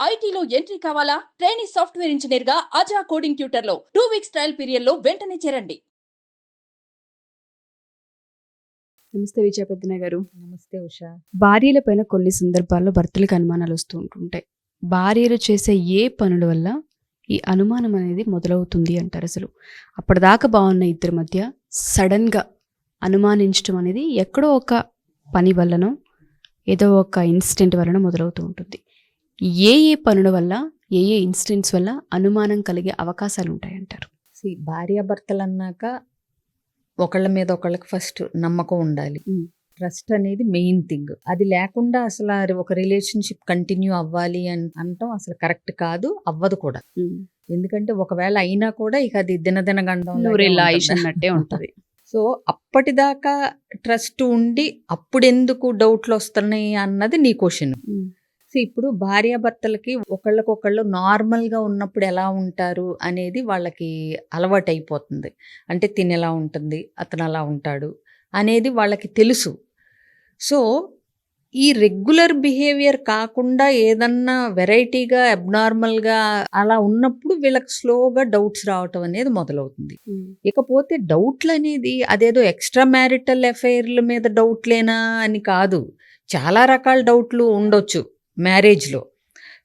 ఐటీలో ఎంట్రీ కావాలా? Trainee software engineer గా అజా కోడింగ్ ట్యూటర్ లో 2 వీక్స్ ట్రయల్ పీరియడ్ లో వెంటనే చేరండి. నమస్తే విజయ పెద్దన గారు. నమస్తే ఉషా. భార్యలపైన కొన్ని సందర్భాల్లో భర్తలకు అనుమానాలు వస్తూ ఉంటుంటాయి. భార్యలు చేసే ఏ పనుల వల్ల ఈ అనుమానం అనేది మొదలవుతుంది అంటారు? అసలు అప్పటిదాకా బాగున్న ఇద్దరి మధ్య సడన్గా అనుమానించడం అనేది ఎక్కడో ఒక పని వల్లనో ఏదో ఒక ఇన్సిడెంట్ వలన మొదలవుతూ ఉంటుంది. ఏ ఏ పనుల వల్ల, ఏ ఏ ఇన్సిడెంట్స్ వల్ల అనుమానం కలిగే అవకాశాలు ఉంటాయంటారు? భార్యాభర్తలు అన్నాక ఒకళ్ళ మీద ఒకళ్ళకి ఫస్ట్ నమ్మకం ఉండాలి. ట్రస్ట్ అనేది మెయిన్ థింగ్. అది లేకుండా అసలు ఒక రిలేషన్షిప్ కంటిన్యూ అవ్వాలి అని అనటం అసలు కరెక్ట్ కాదు, అవ్వదు కూడా. ఎందుకంటే ఒకవేళ అయినా కూడా ఇక అది దినదిన గండంలో అన్నట్టే ఉంటుంది. సో అప్పటిదాకా ట్రస్ట్ ఉండి అప్పుడెందుకు డౌట్లు వస్తున్నాయి అన్నది నీ క్వశ్చన్. సో ఇప్పుడు భార్యాభర్తలకి ఒకళ్ళకొకళ్ళు నార్మల్గా ఉన్నప్పుడు ఎలా ఉంటారు అనేది వాళ్ళకి అలవాటు అయిపోతుంది. అంటే తిని ఎలా ఉంటుంది, అతను అలా ఉంటాడు అనేది వాళ్ళకి తెలుసు. సో ఈ రెగ్యులర్ బిహేవియర్ కాకుండా ఏదన్నా వెరైటీగా అబ్నార్మల్గా అలా ఉన్నప్పుడు వీళ్ళకి స్లోగా డౌట్స్ రావటం అనేది మొదలవుతుంది. ఇకపోతే డౌట్లు అనేది అదేదో ఎక్స్ట్రా మ్యారిటల్ అఫైర్ల మీద డౌట్లేనా అని కాదు, చాలా రకాల డౌట్లు ఉండొచ్చు మ్యారేజ్లో.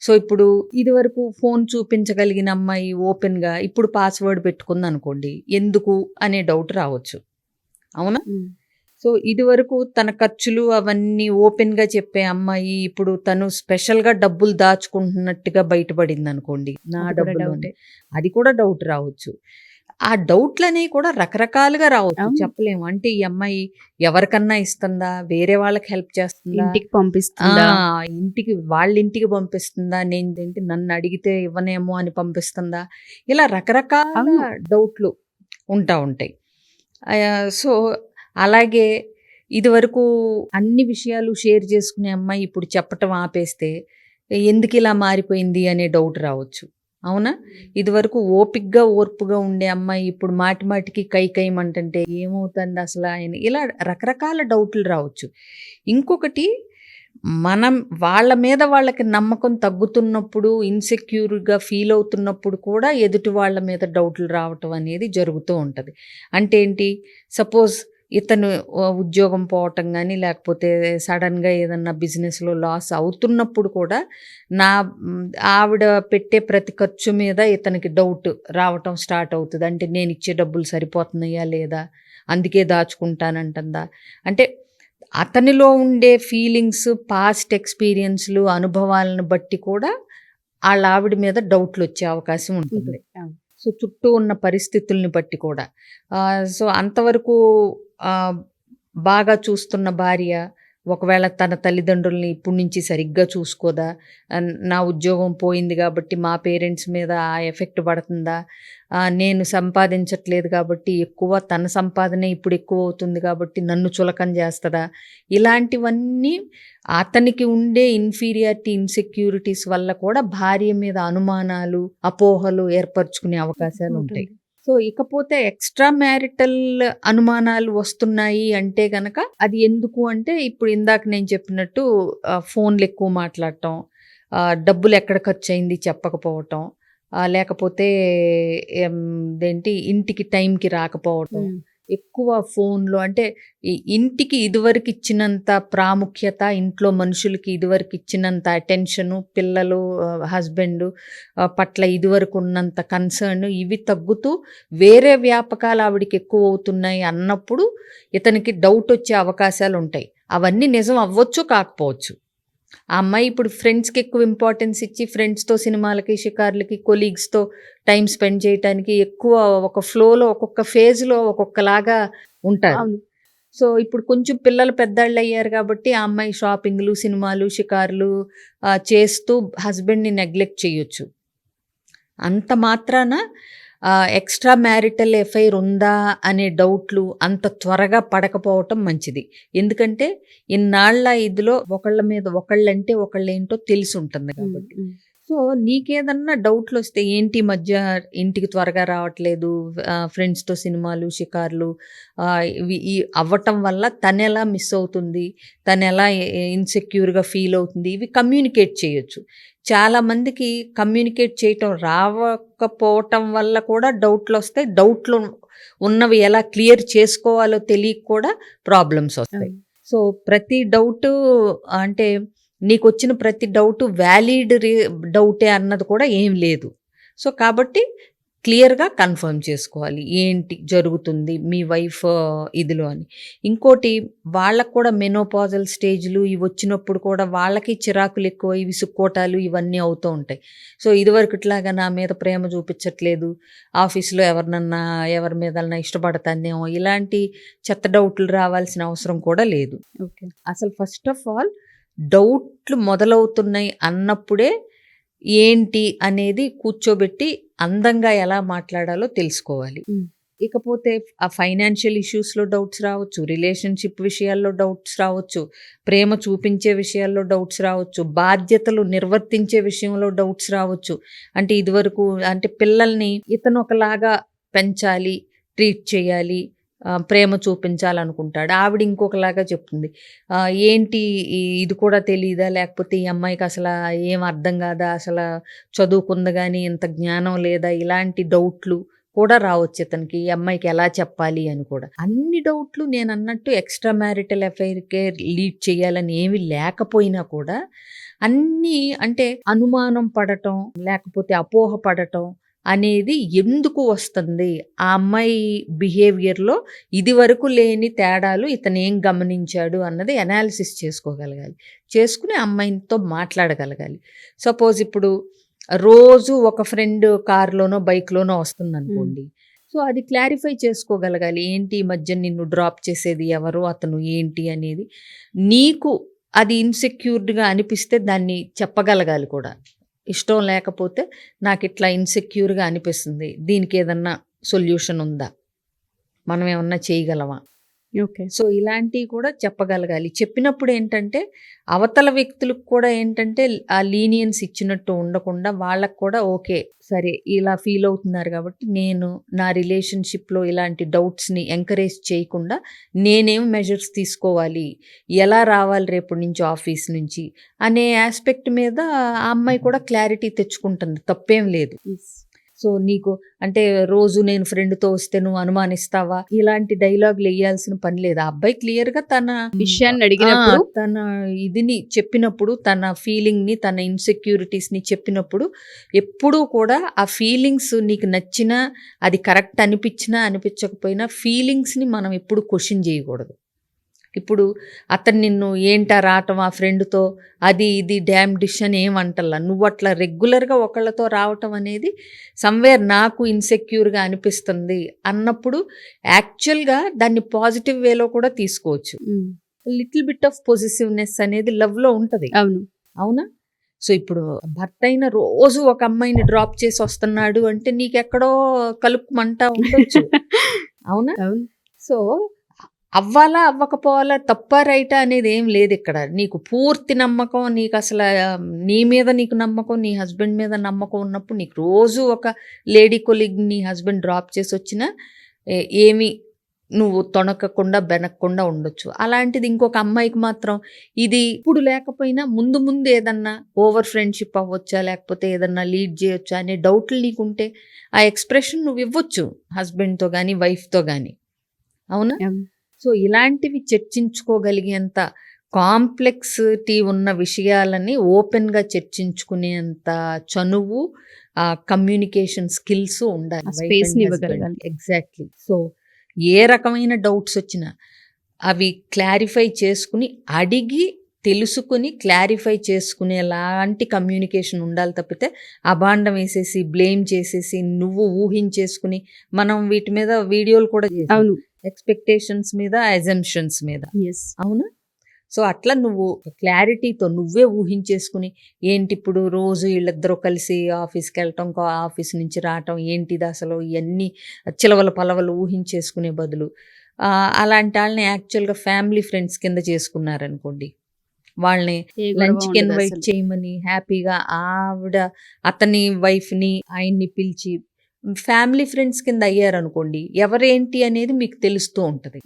సో ఇప్పుడు ఇదివరకు ఫోన్ చూపించగలిగిన అమ్మాయి ఓపెన్గా ఇప్పుడు పాస్వర్డ్ పెట్టుకుంది అనుకోండి, ఎందుకు అనే డౌట్ రావచ్చు, అవునా? సో ఇదివరకు తన ఖర్చులు అవన్నీ ఓపెన్గా చెప్పే అమ్మాయి ఇప్పుడు తను స్పెషల్గా డబ్బులు దాచుకుంటున్నట్టుగా బయటపడింది అనుకోండి, నా డబ్బులు, అది కూడా డౌట్ రావచ్చు. ఆ డౌట్లు అనేవి కూడా రకరకాలుగా రావచ్చు, చెప్పలేము. అంటే ఈ అమ్మాయి ఎవరికన్నా ఇస్తుందా, వేరే వాళ్ళకి హెల్ప్ చేస్తుందా, ఇంటికి పంపిస్తుందా, వాళ్ళ ఇంటికి పంపిస్తుందా, నేను నన్ను అడిగితే ఇవ్వనేమో అని పంపిస్తుందా, ఇలా రకరకాల డౌట్లు ఉంటాయి. సో అలాగే ఇదివరకు అన్ని విషయాలు షేర్ చేసుకునే అమ్మాయి ఇప్పుడు చెప్పటం ఆపేస్తే ఎందుకు ఇలా మారిపోయింది అనే డౌట్ రావచ్చు, అవునా? ఇదివరకు ఓపిక్గా ఓర్పుగా ఉండే అమ్మాయి ఇప్పుడు మాటిమాటికి కైమంటే ఏమవుతుంది అసలు ఆయన, ఇలా రకరకాల డౌట్లు రావచ్చు. ఇంకొకటి, మనం వాళ్ళ మీద వాళ్ళకి నమ్మకం తగ్గుతున్నప్పుడు, ఇన్సెక్యూర్గా ఫీల్ అవుతున్నప్పుడు కూడా ఎదుటి వాళ్ళ మీద డౌట్లు రావటం అనేది జరుగుతూ ఉంటుంది. అంటే ఏంటి, సపోజ్ ఇతను ఉద్యోగం పోవటం కానీ లేకపోతే సడన్గా ఏదన్నా బిజినెస్లో లాస్ అవుతున్నప్పుడు కూడా ఆవిడ పెట్టే ప్రతి ఖర్చు మీద ఇతనికి డౌట్ రావటం స్టార్ట్ అవుతుంది. అంటే నేను ఇచ్చే డబ్బులు సరిపోతున్నాయా లేదా, అందుకే దాచుకుంటానంటుందా, అంటే అతనిలో ఉండే ఫీలింగ్స్, పాస్ట్ ఎక్స్పీరియన్స్లు, అనుభవాలను బట్టి కూడా వాళ్ళ ఆవిడ మీద డౌట్లు వచ్చే అవకాశం ఉంటుంది. సో చుట్టూ ఉన్న పరిస్థితుల్ని బట్టి కూడా. సో అంతవరకు బాగా చూస్తున్న భార్య ఒకవేళ తన తల్లిదండ్రుల్ని ఇప్పటి నుంచి సరిగ్గా చూసుకోదా, నా ఉద్యోగం పోయింది కాబట్టి మా పేరెంట్స్ మీద ఆ ఎఫెక్ట్ పడుతుందా, నేను సంపాదించట్లేదు కాబట్టి తన సంపాదనే ఇప్పుడు ఎక్కువ అవుతుంది కాబట్టి నన్ను చులకన చేస్తుందా, ఇలాంటివన్నీ అతనికి ఉండే ఇన్ఫీరియారిటీ, ఇన్సెక్యూరిటీస్ వల్ల కూడా భార్య మీద అనుమానాలు, అపోహలు ఏర్పరచుకునే అవకాశాలు ఉంటాయి. సో ఇకపోతే ఎక్స్ట్రా మ్యారిటల్ అనుమానాలు వస్తున్నాయి అంటే గనక అది ఎందుకు అంటే, ఇప్పుడు ఇందాక నేను చెప్పినట్టు ఫోన్లు ఎక్కువ మాట్లాడటం, డబ్బులు ఎక్కడ ఖర్చు అయింది చెప్పకపోవటం, లేకపోతే ఇంటికి టైంకి రాకపోవటం, ఎక్కువ ఫోన్లో, అంటే ఇంటికి ఇదివరకు ఇచ్చినంత ప్రాముఖ్యత, ఇంట్లో మనుషులకి ఇదివరకు ఇచ్చినంత అటెన్షను, పిల్లలు, హస్బెండ్ పట్ల ఇదివరకు ఉన్నంత కన్సర్న్ ఇవి తగ్గుతూ వేరే వ్యాపకాలు ఆవిడికి ఎక్కువ అవుతున్నాయి అన్నప్పుడు ఇతనికి డౌట్ వచ్చే అవకాశాలు ఉంటాయి. అవన్నీ నిజం అవ్వచ్చు, కాకపోవచ్చు. ఆ అమ్మాయి ఇప్పుడు ఫ్రెండ్స్కి ఎక్కువ ఇంపార్టెన్స్ ఇచ్చి ఫ్రెండ్స్తో సినిమాలకి, షికార్లకి, కొలీగ్స్తో టైం స్పెండ్ చేయడానికి ఎక్కువ ఒక ఫ్లోలో, ఒక్కొక్క ఫేజ్లో ఒక్కొక్కలాగా ఉంటారు. సో ఇప్పుడు కొంచెం పిల్లలు పెద్దవాళ్ళు అయ్యారు కాబట్టి ఆ అమ్మాయి షాపింగ్లు, సినిమాలు, షికార్లు చేస్తూ హస్బెండ్ని నెగ్లెక్ట్ చేయొచ్చు. అంత మాత్రాన ఎక్స్ట్రా మ్యారిటల్ ఎఫైర్ ఉందా అనే డౌట్లు అంత త్వరగా పడకపోవటం మంచిది. ఎందుకంటే ఇన్నాళ్ళ ఇదిలో ఒకళ్ళ మీద ఒకళ్ళంటే ఒకళ్ళేంటో తెలిసి ఉంటుంది కాబట్టి. సో నీకేదన్నా డౌట్లు వస్తే, ఏంటి మధ్య ఇంటికి త్వరగా రావట్లేదు, ఫ్రెండ్స్తో సినిమాలు, షికార్లు ఇవి అవ్వటం వల్ల తను ఎలా మిస్ అవుతుంది, తను ఎలా ఇన్సెక్యూర్గా ఫీల్ అవుతుంది, ఇవి కమ్యూనికేట్ చేయొచ్చు. చాలా మందికి కమ్యూనికేట్ చేయటం రావకపోవటం వల్ల కూడా డౌట్లు వస్తాయి. డౌట్లు ఉన్నవి ఎలా క్లియర్ చేసుకోవాలో తెలియక కూడా ప్రాబ్లమ్స్ వస్తాయి. సో ప్రతి డౌటు అంటే నీకొచ్చిన ప్రతి డౌటు వ్యాలిడ్ డౌటే అన్నది కూడా ఏం లేదు. సో కాబట్టి క్లియర్గా కన్ఫర్మ్ చేసుకోవాలి ఏంటి జరుగుతుంది మీ వైఫ్ ఇదిలో అని. ఇంకోటి వాళ్ళకు కూడా మెనోపాజల్ స్టేజ్లు ఇవి వచ్చినప్పుడు కూడా వాళ్ళకి చిరాకులు ఎక్కువ, విసుక్కోటాలు ఇవన్నీ అవుతూ ఉంటాయి. సో ఇదివరకుట్లాగా నా మీద ప్రేమ చూపించట్లేదు, ఆఫీస్లో ఎవరి మీదన్నా ఇష్టపడతానేమో, ఇలాంటి చెత్త డౌట్లు రావాల్సిన అవసరం కూడా లేదు. ఓకే. అసలు ఫస్ట్ ఆఫ్ ఆల్ డౌట్లు మొదలవుతున్నాయి అన్నప్పుడే ఏంటి అనేది కూర్చోబెట్టి అందంగా ఎలా మాట్లాడాలో తెలుసుకోవాలి. ఇకపోతే ఆ ఫైనాన్షియల్ ఇష్యూస్లో డౌట్స్ రావచ్చు, రిలేషన్షిప్ విషయాల్లో డౌట్స్ రావచ్చు, ప్రేమ చూపించే విషయాల్లో డౌట్స్ రావచ్చు, బాధ్యతలు నిర్వర్తించే విషయంలో డౌట్స్ రావచ్చు. అంటే ఇదివరకు అంటే పిల్లల్ని ఇతను ఒకలాగా పెంచాలి, ట్రీట్ చేయాలి, ప్రేమ చూపించాలనుకుంటాడు, ఆవిడ ఇంకొకలాగా చెప్తుంది. ఏంటి ఇది కూడా తెలియదా, లేకపోతే ఈ అమ్మాయికి అసలు ఏం అర్థం కాదా, అసలు చదువుకుంది కానీ ఇంత జ్ఞానం లేదా, ఇలాంటి డౌట్లు కూడా రావచ్చు ఇతనికి. ఈ అమ్మాయికి ఎలా చెప్పాలి అని కూడా. అన్ని డౌట్లు నేను అన్నట్టు ఎక్స్ట్రా మ్యారిటల్ అఫైర్కే లీడ్ చేయాలని ఏమీ లేకపోయినా కూడా అన్నీ అంటే అనుమానం పడటం లేకపోతే అపోహ పడటం అనేది ఎందుకు వస్తుంది, ఆ అమ్మాయి బిహేవియర్లో ఇది వరకు లేని తేడాలు ఇతను ఏం గమనించాడు అన్నది అనాలిసిస్ చేసుకోగలగాలి. చేసుకుని అమ్మాయితో మాట్లాడగలగాలి. సపోజ్ ఇప్పుడు రోజు ఒక ఫ్రెండ్ కార్లోనో బైక్లోనో వస్తుంది అనుకోండి. సో అది క్లారిఫై చేసుకోగలగాలి. ఏంటి ఈ మధ్య నిన్ను డ్రాప్ చేసేది ఎవరు, అతను ఏంటి అనేది. నీకు అది ఇన్సెక్యూర్డ్గా అనిపిస్తే దాన్ని చెప్పగలగాలి కూడా. ఇష్టం లేకపోతే నాకు ఇట్లా ఇన్సెక్యూర్గా అనిపిస్తుంది, దీనికి ఏదన్నా సొల్యూషన్ ఉందా, మనం ఏమన్నా చేయగలమా. ఓకే. సో ఇలాంటివి కూడా చెప్పగలగాలి. చెప్పినప్పుడు ఏంటంటే అవతల వ్యక్తులకు కూడా ఏంటంటే ఆ లీనియన్స్ ఇచ్చినట్టు ఉండకుండా వాళ్ళకు కూడా ఓకే సరే ఇలా ఫీల్ అవుతున్నారు కాబట్టి నేను నా రిలేషన్షిప్లో ఇలాంటి డౌట్స్ని ఎంకరేజ్ చేయకుండా నేనేం మెజర్స్ తీసుకోవాలి, ఎలా రావాలి రేపు నుంచి ఆఫీస్ నుంచి అనే ఆస్పెక్ట్ మీద ఆ అమ్మాయి కూడా క్లారిటీ తెచ్చుకుంటుంది, తప్పేం లేదు. సో నీకు అంటే రోజు నేను ఫ్రెండ్తో వస్తే నువ్వు అనుమానిస్తావా, ఇలాంటి డైలాగులు వేయాల్సిన పని లేదు. ఆ అబ్బాయి క్లియర్గా తన విషయాన్ని అడిగినప్పుడు తన ఇదిని చెప్పినప్పుడు, తన ఫీలింగ్ని తన ఇన్సెక్యూరిటీస్ని చెప్పినప్పుడు ఎప్పుడూ కూడా ఆ ఫీలింగ్స్ నీకు నచ్చినా అది కరెక్ట్ అనిపించినా అనిపించకపోయినా ఫీలింగ్స్ని మనం ఎప్పుడు క్వశ్చన్ చేయకూడదు. ఇప్పుడు అతను నిన్ను ఏంటా రావటం ఆ ఫ్రెండ్తో అది ఇది డ్యామ్ డిష్ అని ఏమంటల్లా, నువ్వు అట్లా రెగ్యులర్గా ఒకళ్ళతో రావటం అనేది సమ్వేర్ నాకు ఇన్సెక్యూర్గా అనిపిస్తుంది అన్నప్పుడు యాక్చువల్గా దాన్ని పాజిటివ్ వేలో కూడా తీసుకోవచ్చు. లిటిల్ బిట్ ఆఫ్ పొజిటివ్నెస్ అనేది లవ్లో ఉంటుంది. అవును. అవునా. సో ఇప్పుడు భర్త అయిన రోజు ఒక అమ్మాయిని డ్రాప్ చేసి వస్తున్నాడు అంటే నీకెక్కడో కలుపుమంటా ఉండొచ్చు. అవునా. సో అవ్వాలా అవ్వకపోవాలా, తప్ప రైటా అనేది ఏం లేదు ఇక్కడ. నీకు పూర్తి నమ్మకం, నీకు అసలు నీ మీద నీకు నమ్మకం, నీ హస్బెండ్ మీద నమ్మకం ఉన్నప్పుడు నీకు రోజు ఒక లేడీ కొలీగ్ నీ హస్బెండ్ డ్రాప్ చేసి వచ్చినా ఏమి నువ్వు తొణకకుండా బెనక్కుండా ఉండొచ్చు. అలాంటిది ఇంకొక అమ్మాయికి మాత్రం ఇది ఇప్పుడు లేకపోయినా ముందు ముందు ఏదన్నా ఓవర్ ఫ్రెండ్షిప్ అవ్వచ్చా, లేకపోతే ఏదన్నా లీడ్ చేయొచ్చా అనే డౌట్లు నీకుంటే ఆ ఎక్స్ప్రెషన్ నువ్వు ఇవ్వచ్చు హస్బెండ్తో కానీ వైఫ్తో కానీ. అవునా. సో ఇలాంటివి చర్చించుకోగలిగేంత కాంప్లెక్సిటీ ఉన్న విషయాలని ఓపెన్గా చర్చించుకునేంత చనువు, కమ్యూనికేషన్ స్కిల్స్ ఉండాలి. స్పేస్ని ఇవ్వగలగాలి. ఎగ్జాక్ట్లీ. సో ఏ రకమైన డౌట్స్ వచ్చినా అవి క్లారిఫై చేసుకుని అడిగి తెలుసుకుని క్లారిఫై చేసుకునేలాంటి కమ్యూనికేషన్ ఉండాలి. తప్పితే అబాండం వేసేసి బ్లేమ్ చేసేసి నువ్వు ఊహించేసుకుని మనం వీటి మీద వీడియోలు కూడా చేసాం, ఎక్స్పెక్టేషన్స్ మీద అజంప్షన్స్ మీద. అవునా. సో అట్లా నువ్వు క్లారిటీతో నువ్వే ఊహించేసుకుని ఏంటి ఇప్పుడు రోజు వీళ్ళిద్దరూ కలిసి ఆఫీస్కి వెళ్ళటం, ఆఫీస్ నుంచి రావటం ఏంటిది అసలు, ఇవన్నీ చిలవల పలవలు ఊహించేసుకునే బదులు అలాంటి వాళ్ళని యాక్చువల్గా ఫ్యామిలీ ఫ్రెండ్స్ కింద చేసుకున్నారనుకోండి, వాళ్ళని లంచ్కి ఇన్వైట్ చేయమని హ్యాపీగా ఆవిడ అతని వైఫ్ని ఆయన్ని పిలిచి ఫ్యామిలీ ఫ్రెండ్స్ కింద అయ్యారనుకోండి, ఎవరేంటి అనేది మీకు తెలుస్తూ ఉంటుంది.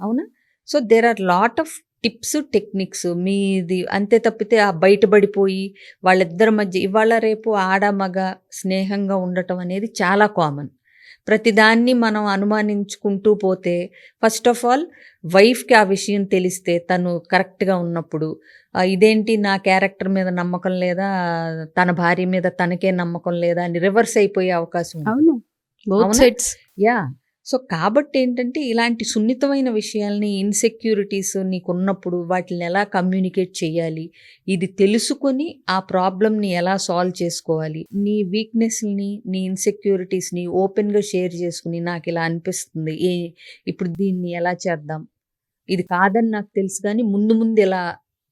అవునా. So there are lot of tips, techniques మీది అంతే తప్పితే ఆ బయటపడిపోయి వాళ్ళిద్దరి మధ్య ఇవాళ రేపు ఆడ, మగ స్నేహంగా ఉండటం అనేది చాలా కామన్. ప్రతిదాన్ని మనం అనుమానించుకుంటూ పోతే ఫస్ట్ ఆఫ్ ఆల్ వైఫ్‌కి ఆ విషయం తెలిస్తే తను కరెక్ట్‌గా ఉన్నప్పుడు ఇదేంటి నా క్యారెక్టర్ మీద నమ్మకం లేదా, తన భార్య మీద తనకే నమ్మకం లేదా అని రివర్స్ అయిపోయే అవకాశం ఉంది. అవును, బోత్ అవునా? సైడ్స్. యాహ్! సో, కాబట్టి ఏంటంటే ఇలాంటి సున్నితమైన విషయాల్ని, ఇన్‌సెక్యూరిటీస్ నీకున్నప్పుడు వాటిల్ని ఎలా కమ్యూనికేట్ చేయాలి, ఇది తెలుసుకొని ఆ ప్రాబ్లమ్‌ని ఎలా సాల్వ్ చేసుకోవాలి, నీ వీక్‌నెస్‌లని, నీ ఇన్‌సెక్యూరిటీస్‌ని ఓపెన్‌గా షేర్ చేసుకొని నాకిలా అనిపిస్తుంది. ఇప్పుడు దీన్ని ఎలా చేద్దాం? ఇది కాదని నాకు తెలుసు గానీ ముందు ముందు ఇలా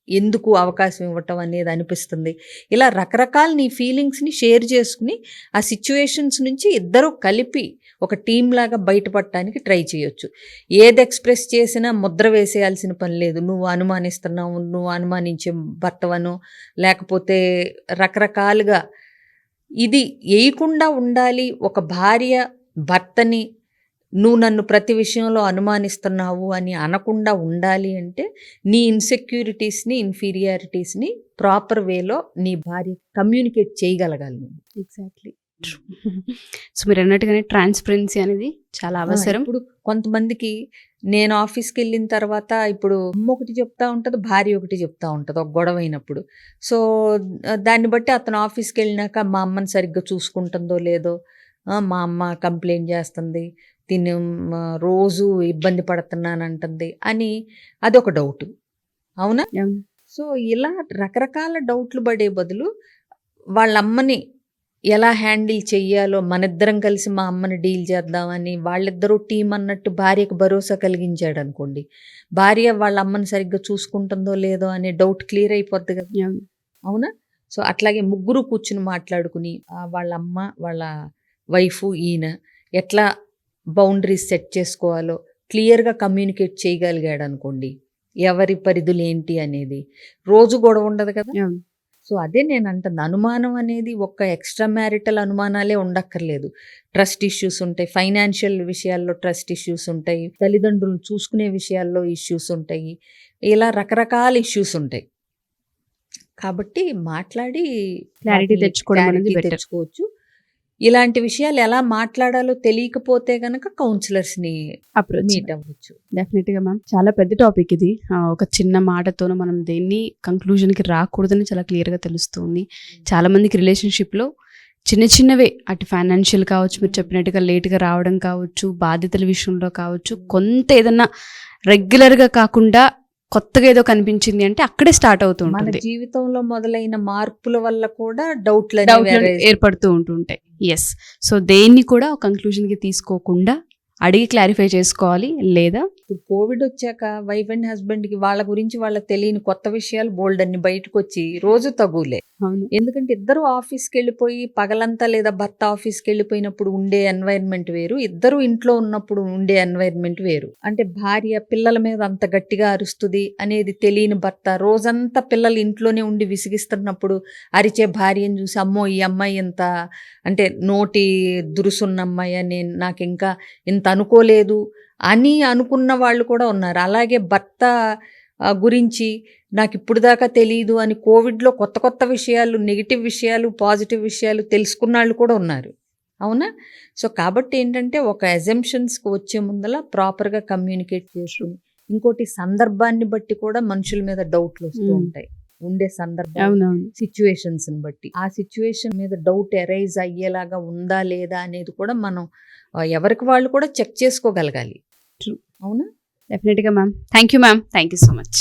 ఎందుకు అవకాశం ఇవ్వటం అనేది అనిపిస్తుంది. ఇలా రకరకాల నీ ఫీలింగ్స్‌ని షేర్ చేసుకొని ఆ సిట్యుయేషన్స్ నుంచి ఇద్దరూ కలిపి ఒక టీమ్‌లాగా బయటపడటానికి ట్రై చేయొచ్చు. ఏది ఎక్స్‌ప్రెస్ చేసినా ముద్ర వేసేయాల్సిన పని లేదు. నువ్వు అనుమానిస్తున్నావు, నువ్వు అనుమానించే భర్తవనో, లేకపోతే రకరకాలుగా ఇది ఎయకుండా ఉండాలి. ఒక భార్య భర్తని నువ్వు నన్ను ప్రతి విషయంలో అనుమానిస్తున్నావు అని అనకుండా ఉండాలి అంటే నీ ఇన్‌సెక్యూరిటీస్‌ని, ఇన్ఫీరియారిటీస్‌ని ప్రాపర్ వేలో నీ భార్యకి కమ్యూనికేట్ చేయగలగాలి నువ్వు. ఎగ్జాక్ట్లీ. సో మీరు అన్నట్టుగానే ట్రాన్స్పరెన్సీ అనేది చాలా అవసరం. ఇప్పుడు కొంతమందికి నేను ఆఫీస్‌కి వెళ్ళిన తర్వాత ఇప్పుడు అమ్మ ఒకటి చెప్తా ఉంటది, భార్య ఒకటి చెప్తా ఉంటది ఒక గొడవ అయినప్పుడు. సో, దాన్ని బట్టి అతను ఆఫీస్‌కి వెళ్ళినాక మా అమ్మని సరిగ్గా చూసుకుంటుందో లేదో, మా అమ్మ కంప్లైంట్ చేస్తుంది, తిను రోజు ఇబ్బంది పడుతున్నానంటుంది అని అదొక డౌట్. అవునా? అవును. సో, ఇలా రకరకాల డౌట్లు పడే బదులు వాళ్ళ అమ్మని ఎలా హ్యాండిల్ చెయ్యాలో మనిద్దరం కలిసి మా అమ్మని డీల్ చేద్దామని వాళ్ళిద్దరూ టీం అన్నట్టు భార్యకు భరోసా కలిగించాడనుకోండి, భార్య వాళ్ళ అమ్మని సరిగ్గా చూసుకుంటుందో లేదో అనే డౌట్ క్లియర్ అయిపోద్ది కదా. అవును. అవునా? సో, అట్లాగే ముగ్గురు కూర్చుని మాట్లాడుకుని వాళ్ళ అమ్మ, వాళ్ళ వైఫు, ఈయన ఎట్లా బౌండరీస్ సెట్ చేసుకోవాలో క్లియర్‌గా కమ్యూనికేట్ చేయగలిగాడనుకోండి, ఎవరి పరిధులేంటి అనేది రోజు గొడవ ఉండదు కదా. అవును. సో, అదే నేనంటుంది. అనుమానం అనేది ఒక్క ఎక్స్‌ట్రా మ్యారిటల్ అనుమానాలే ఉండక్కర్లేదు. ట్రస్ట్ ఇష్యూస్ ఉంటాయి. ఫైనాన్షియల్ విషయాల్లో ట్రస్ట్ ఇష్యూస్ ఉంటాయి. తల్లిదండ్రులను చూసుకునే విషయాల్లో ఇష్యూస్ ఉంటాయి. ఇలా రకరకాల ఇష్యూస్ ఉంటాయి. కాబట్టి మాట్లాడి క్లారిటీ వాటిని తెచ్చుకోవడం అనేది క్లారిటీ బెటర్. తెచ్చుకోవచ్చు. ఇలాంటి విషయాలు ఎలా మాట్లాడాలో తెలియకపోతే గనక కౌన్సిలర్స్‌ని అప్రోచ్ మీట్ అవ్వచ్చు. డెఫినెట్గా మ్యామ్. చాలా పెద్ద టాపిక్ ఇది. ఒక చిన్న మాటతోనూ మనం దేన్ని కంక్లూజన్కి రాకూడదని చాలా క్లియర్గా తెలుస్తుంది. చాలా మందికి రిలేషన్షిప్లో చిన్న చిన్నవే, అటు ఫైనాన్షియల్ కావచ్చు, మీరు చెప్పినట్టుగా లేట్గా రావడం కావచ్చు, బాధ్యతల విషయంలో కావచ్చు, కొంత ఏదన్నా రెగ్యులర్గా కాకుండా కొత్తగా ఏదో కనిపించింది అంటే అక్కడే స్టార్ట్ అవుతూ మన ఉంటుంది, జీవితంలో మొదలైన మార్పుల వల్ల కూడా డౌట్లు డౌట్లు ఏర్పడుతూ ఉంటుంటాయి. ఎస్. సో దేన్ని కూడా ఒక కంక్లూజన్కి తీసుకోకుండా అడిగి క్లారిఫై చేసుకోవాలి. లేదా ఇప్పుడు కోవిడ్ వచ్చాక వైఫ్ అండ్ హస్బెండ్కి వాళ్ళ గురించి వాళ్ళకి తెలియని కొత్త విషయాలు బోల్డ్ అన్ని బయటకు వచ్చి రోజు తగులే. అవును, ఎందుకంటే ఇద్దరు ఆఫీస్కి వెళ్ళిపోయి పగలంతా లేదా భర్త ఆఫీస్కి వెళ్ళిపోయినప్పుడు ఉండే ఎన్వైర్న్మెంట్ వేరు, ఇద్దరు ఇంట్లో ఉన్నప్పుడు ఉండే ఎన్వైర్న్మెంట్ వేరు. అంటే భార్య పిల్లల మీద అంత గట్టిగా అరుస్తుంది అనేది తెలియని భర్త రోజంతా పిల్లలు ఇంట్లోనే ఉండి విసిగిస్తున్నప్పుడు అరిచే భార్యను చూసి అమ్మో ఈ అమ్మాయి ఇంత అంటే నోటి దురుసున్న అమ్మాయి, నేను నాకు ఇంకా ఇంత అనుకోలేదు అని అనుకున్న వాళ్ళు కూడా ఉన్నారు. అలాగే భర్త గురించి నాకు ఇప్పుడు దాకా తెలియదు అని కోవిడ్లో కొత్త కొత్త విషయాలు, నెగిటివ్ విషయాలు, పాజిటివ్ విషయాలు తెలుసుకున్న వాళ్ళు కూడా ఉన్నారు. అవునా? సో, కాబట్టి ఏంటంటే ఒక అజంప్షన్స్కి వచ్చే ముందల ప్రాపర్గా కమ్యూనికేట్ చేసుకుని, ఇంకోటి సందర్భాన్ని బట్టి కూడా మనుషుల మీద డౌట్లు వస్తూ ఉంటాయి. ఉండే సందర్భం, అవునవును, సిచ్యువేషన్స్ని బట్టి ఆ సిచ్యువేషన్ మీద డౌట్ ఎరైజ్ అయ్యేలాగా ఉందా లేదా అనేది కూడా మనం ఎవరికి వాళ్ళు కూడా చెక్ చేసుకోగలగాలి. True. అవునా? డెఫినెట్గా ma'am. Thank you ma'am. Thank you so much.